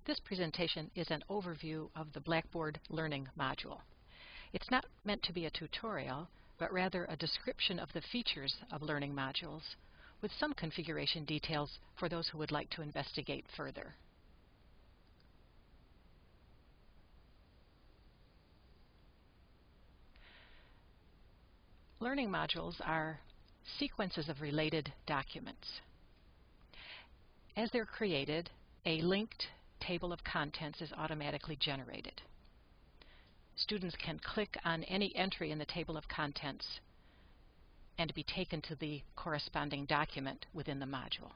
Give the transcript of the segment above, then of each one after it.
This presentation is an overview of the Blackboard Learning Module. It's not meant to be a tutorial, but rather a description of the features of learning modules, with some configuration details for those who would like to investigate further. Learning modules are sequences of related documents. As they're created, a linked table of contents is automatically generated. Students can click on any entry in the table of contents and be taken to the corresponding document within the module.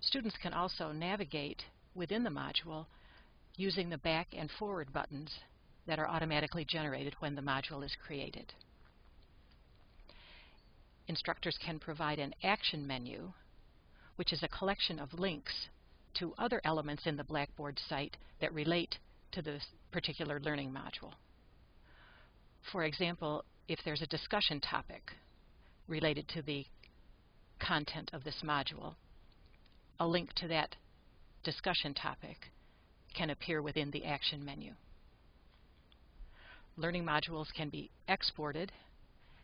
Students can also navigate within the module using the back and forward buttons that are automatically generated when the module is created. Instructors can provide an action menu, which is a collection of links to other elements in the Blackboard site that relate to this particular learning module. For example, if there's a discussion topic related to the content of this module, a link to that discussion topic can appear within the action menu. Learning modules can be exported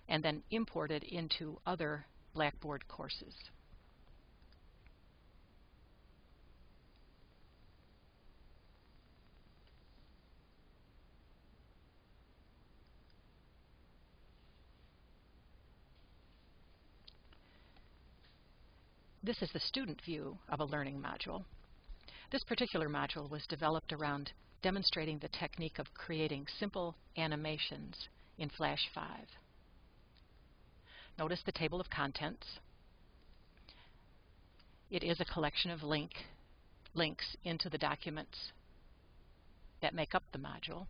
and then imported into other Blackboard courses. This is the student view of a learning module. This particular module was developed around demonstrating the technique of creating simple animations in Flash 5. Notice the table of contents. It is a collection of links into the documents that make up the module.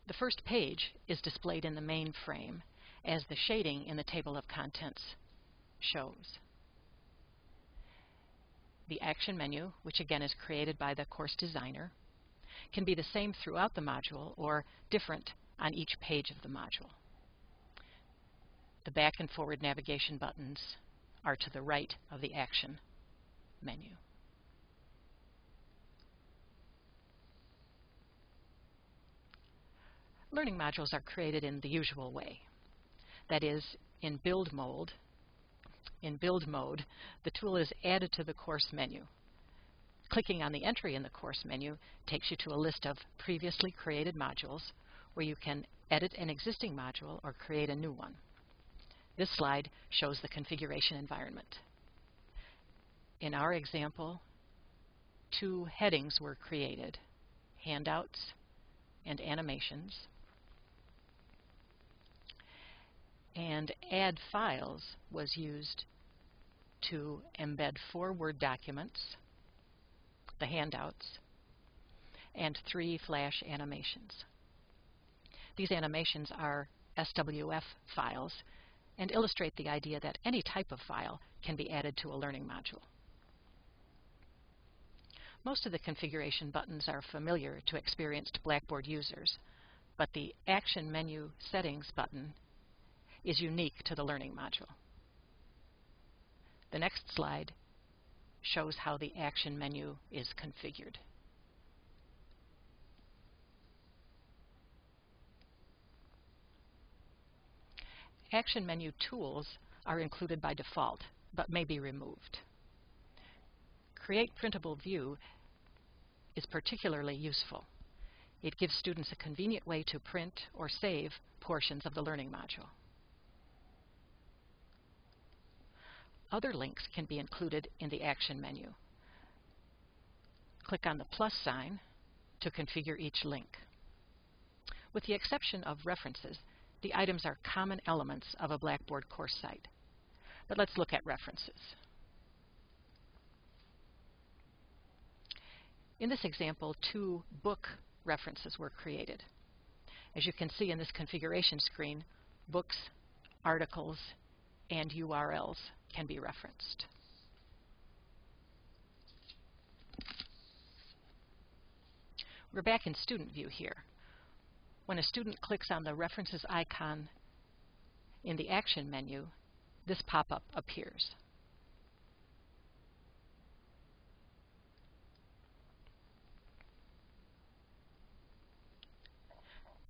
The first page is displayed in the main frame as the shading in the table of contents shows. The action menu, which again is created by the course designer, can be the same throughout the module or different on each page of the module. The back and forward navigation buttons are to the right of the action menu. Learning modules are created in the usual way. That is, in build mode, the tool is added to the course menu. Clicking on the entry in the course menu takes you to a list of previously created modules where you can edit an existing module or create a new one. This slide shows the configuration environment. In our example, two headings were created: handouts and animations. And add files was used to embed 4 Word documents, the handouts, and 3 Flash animations. These animations are SWF files and illustrate the idea that any type of file can be added to a learning module. Most of the configuration buttons are familiar to experienced Blackboard users, but the Action Menu Settings button is unique to the learning module. The next slide shows how the action menu is configured. Action menu tools are included by default, but may be removed. Create Printable View is particularly useful. It gives students a convenient way to print or save portions of the learning module. Other links can be included in the action menu. Click on the plus sign to configure each link. With the exception of references, the items are common elements of a Blackboard course site. But let's look at references. In this example, 2 book references were created. As you can see in this configuration screen, books, articles, and URLs can be referenced. We're back in student view here. When a student clicks on the references icon in the action menu, this pop-up appears.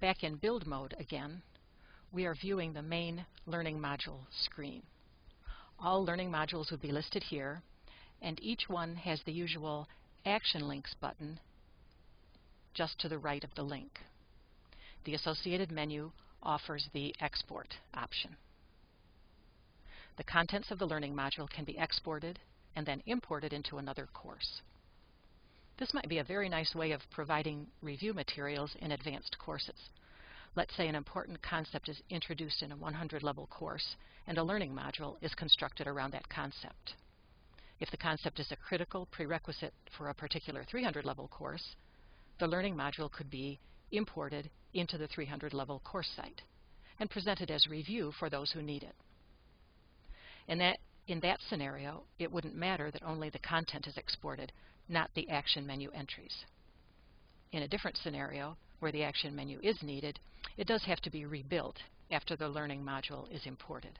back in build mode again, we are viewing the main learning module screen. All learning modules would be listed here, and each one has the usual Action Links button just to the right of the link. The associated menu offers the Export option. The contents of the learning module can be exported and then imported into another course. This might be a very nice way of providing review materials in advanced courses. Let's say an important concept is introduced in a 100-level course and a learning module is constructed around that concept. If the concept is a critical prerequisite for a particular 300-level course, the learning module could be imported into the 300-level course site and presented as review for those who need it. In that scenario, it wouldn't matter that only the content is exported, not the action menu entries. In a different scenario, where the action menu is needed, it does have to be rebuilt after the learning module is imported.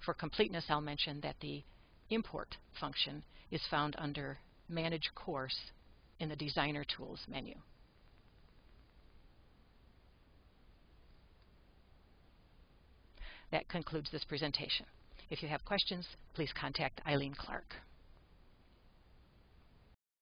For completeness, I'll mention that the import function is found under Manage Course in the Designer Tools menu. That concludes this presentation. If you have questions, please contact Eileen Clark.